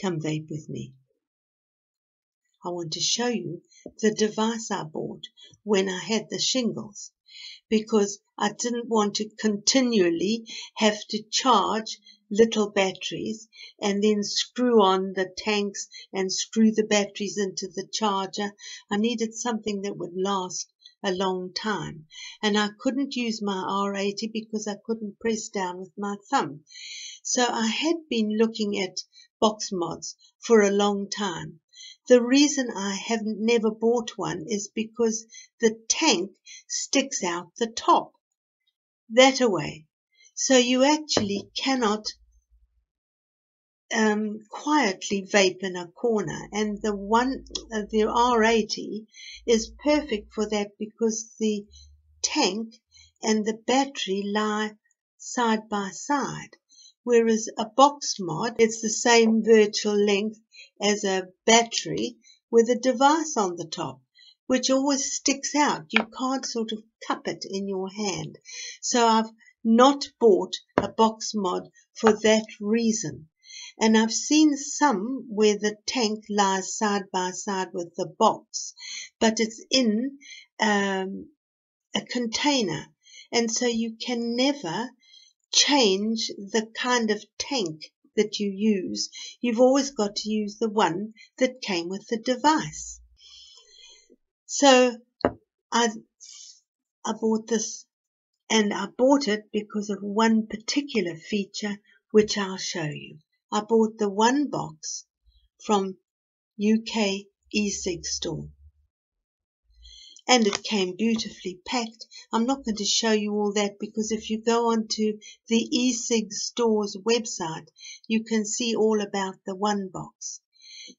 Come vape with me. I want to show you the device I bought when I had the shingles, because I didn't want to continually have to charge little batteries and then screw on the tanks and screw the batteries into the charger. I needed something that would last a long time, and I couldn't use my R80 because I couldn't press down with my thumb. So I had been looking at box mods for a long time. The reason I haven't never bought one is because the tank sticks out the top that away. So you actually cannot quietly vape in a corner, and the R80 is perfect for that because the tank and the battery lie side by side, whereas a box mod, it's the same virtual length as a battery with a device on the top, which always sticks out. You can't sort of cup it in your hand. So I've not bought a box mod for that reason. And I've seen some where the tank lies side by side with the box, but it's in a container. And so you can never change the kind of tank that you use. You've always got to use the one that came with the device. So I bought this, and I bought it because of one particular feature which I'll show you. I bought the one box from UK e-cig store, and it came beautifully packed. I'm not going to show you all that because if you go onto the e-cig store's website, you can see all about the one box.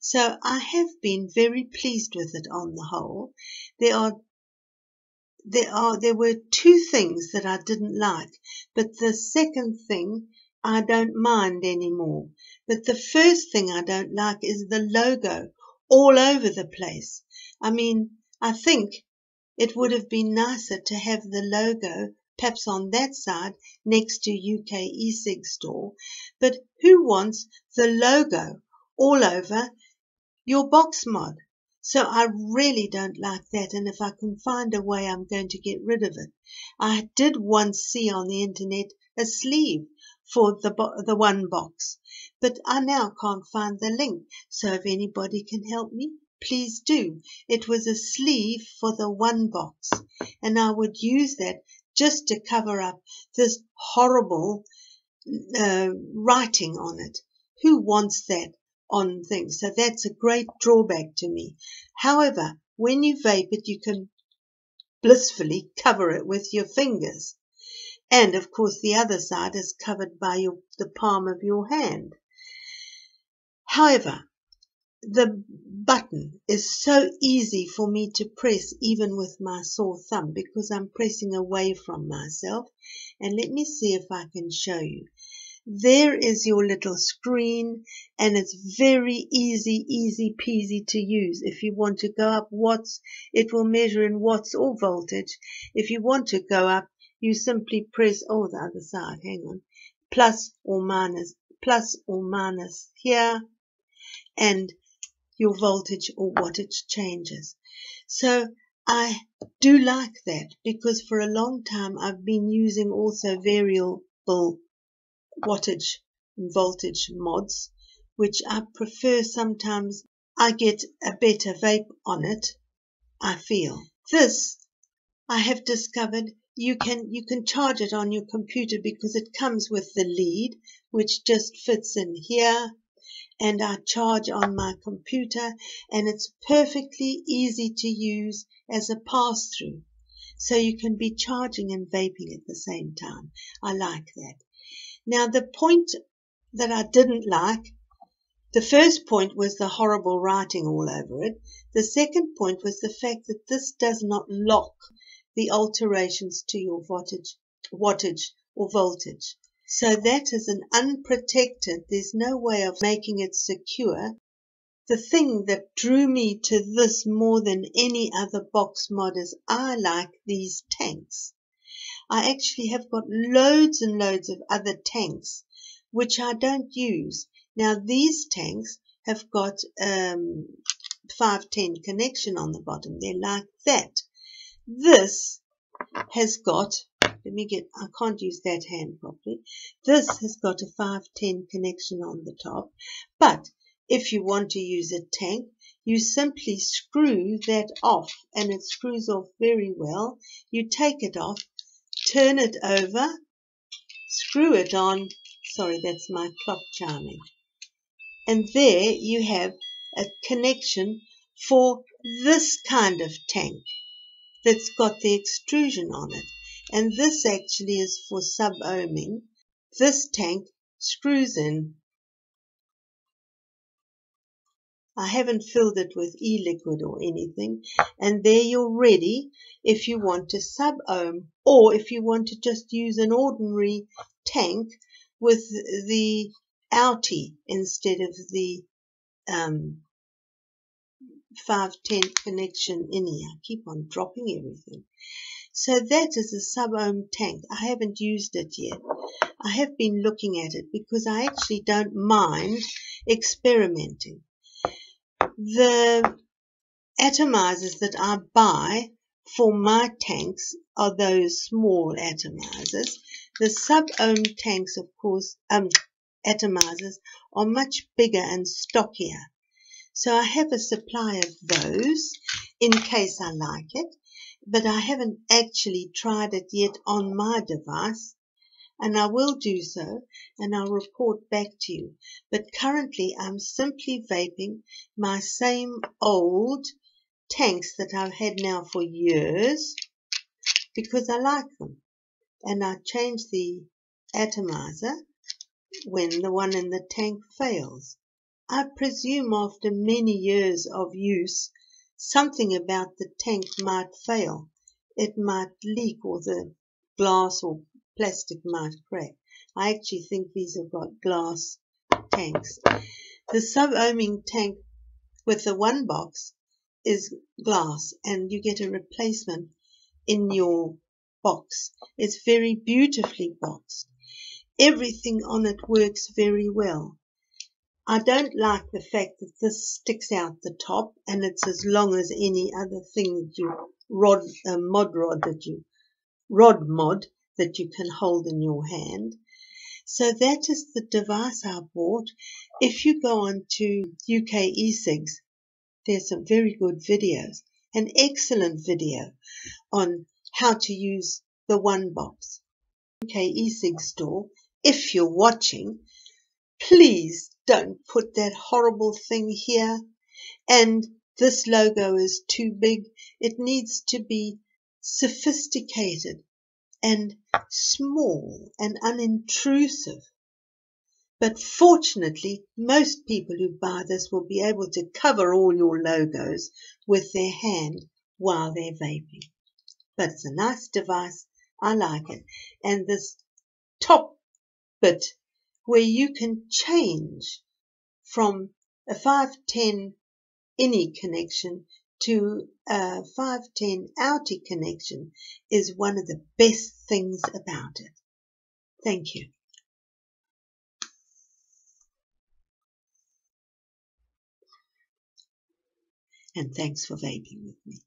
So I have been very pleased with it on the whole. There were two things that I didn't like, but the second thing I don't mind anymore. But the first thing I don't like is the logo all over the place. I mean, I think it would have been nicer to have the logo perhaps on that side next to UK e-cig store, but who wants the logo all over your box mod? So I really don't like that, and if I can find a way, I'm going to get rid of it. I did once see on the internet a sleeve for the one box, but I now can't find the link. So if anybody can help me, please do. It was a sleeve for the one box, and I would use that just to cover up this horrible writing on it. Who wants that on things? So that's a great drawback to me. However, when you vape it, you can blissfully cover it with your fingers. And of course the other side is covered by the palm of your hand. However, the button is so easy for me to press even with my sore thumb because I'm pressing away from myself. And let me see if I can show you. There is your little screen, and it's very easy peasy to use. If you want to go up watts, it will measure in watts or voltage. If you want to go up, you simply press, the other side, hang on, plus or minus here, and your voltage or wattage changes. So I do like that because for a long time I've been using also variable wattage and voltage mods, which I prefer. Sometimes I get a better vape on it, I feel. This, I have discovered, you can charge it on your computer because it comes with the lead, which just fits in here, and I charge on my computer, and it's perfectly easy to use as a pass-through. So you can be charging and vaping at the same time. I like that. Now, the point that I didn't like, the first point was the horrible writing all over it. The second point was the fact that this does not lock the alterations to your wattage or voltage. So that is an unprotected, there's no way of making it secure. The thing that drew me to this more than any other box mod is I like these tanks. I actually have got loads and loads of other tanks which I don't use. Now these tanks have got 510 connection on the bottom. They're like that. This has got, I can't use that hand properly. This has got a 510 connection on the top. But if you want to use a tank, you simply screw that off, and it screws off very well. You take it off, turn it over, screw it on. Sorry, that's my clock chiming. And there you have a connection for this kind of tank that's got the extrusion on it. And this actually is for sub-ohming. This tank screws in. I haven't filled it with e-liquid or anything. And there you're ready if you want to sub-ohm, or if you want to just use an ordinary tank with the outie instead of the 510 connection in here. I keep on dropping everything. So that is a sub-ohm tank. I haven't used it yet. I have been looking at it because I actually don't mind experimenting. The atomizers that I buy for my tanks are those small atomizers. The sub-ohm tanks, of course, atomizers are much bigger and stockier. So I have a supply of those in case I like it, but I haven't actually tried it yet on my device, and I will do so, and I'll report back to you. But currently I'm simply vaping my same old tanks that I've had now for years because I like them, and I change the atomizer when the one in the tank fails. I presume after many years of use, something about the tank might fail. It might leak, or the glass or plastic might crack. I actually think these have got glass tanks. The sub-ohming tank with the one box is glass, and you get a replacement in your box. It's very beautifully boxed. Everything on it works very well. I don't like the fact that this sticks out the top and it's as long as any other thing that you rod mod that you can hold in your hand. So that is the device I bought. If you go on to UK eSigs, there's some very good videos, an excellent video on how to use the one box. UK eSig store, if you're watching, please don't put that horrible thing here, and this logo is too big. It needs to be sophisticated and small and unintrusive. But fortunately, most people who buy this will be able to cover all your logos with their hand while they're vaping. But it's a nice device. I like it. And this top bit where you can change from a 510 innie connection to a 510 outie connection is one of the best things about it. Thank you. And thanks for vaping with me.